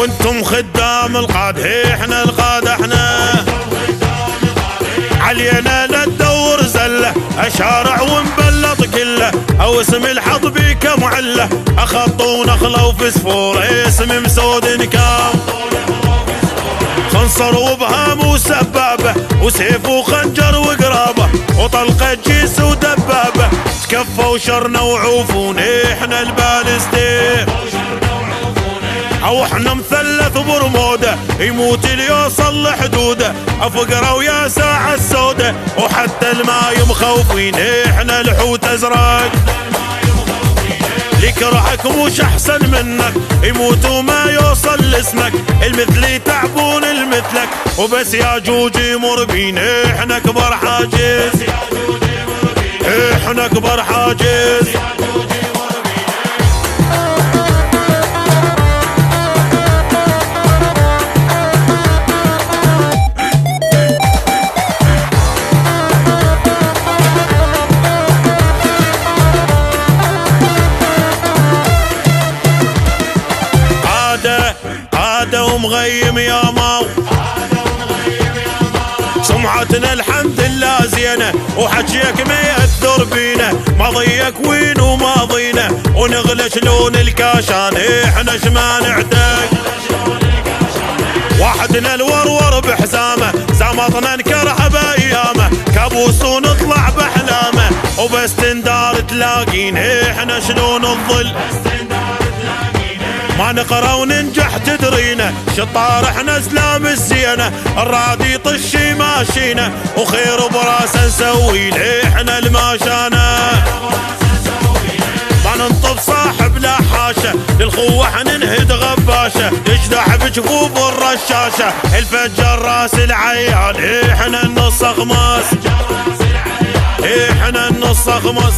وانتم خدام القاد، احنا القاد احنا علينا لا تدور زله، اشارع ونبلط كله، او اسم الحظ بيك معله، اخط ونخله وفسفور اسم مسود نكام، خنصر وبهام وسبابه، وسيف وخنجر وقرابه، وطلقه جيس ودبابه، تكفوا شرنا وعوفون احنا البالستين، او احنا مثلث برموده، يموت اللي يوصل لحدوده، افقره ويا ساعة السودة، وحتى الماي مخوفين احنا الحوت ازرق، يكرهك مش احسن منك، يموت وما يوصل لاسمك، المثلي تعبون المثلك، وبس يا جوج يمر بين احنا كبر حاجز، احنا كبر حاجز. ومغيم يا ماو، سمعتنا الحمد لله زينه، وحجيك ما يأثر بينا، ماضيك وين وماضينا، ونغلش لون الكاشان احنا شما نعتق، واحدنا الورور بحزامه، زمطنا نكره بايامه، كابوس ونطلع باحلامه، وبس تندار تلاقين احنا شلون الظل، ما نقرا وننجح تدرينا، شطار احنا سلام الزينه، الرادي طشي ماشينا، وخير براسه نسوي احنا الماشانه، ما ننطب صاحب لا حاشه، للخوه ننهد غباشه، تجدح بجفوف الرشاشه، الفجر راس العيال احنا النص اغماس، احنا النص اغماس.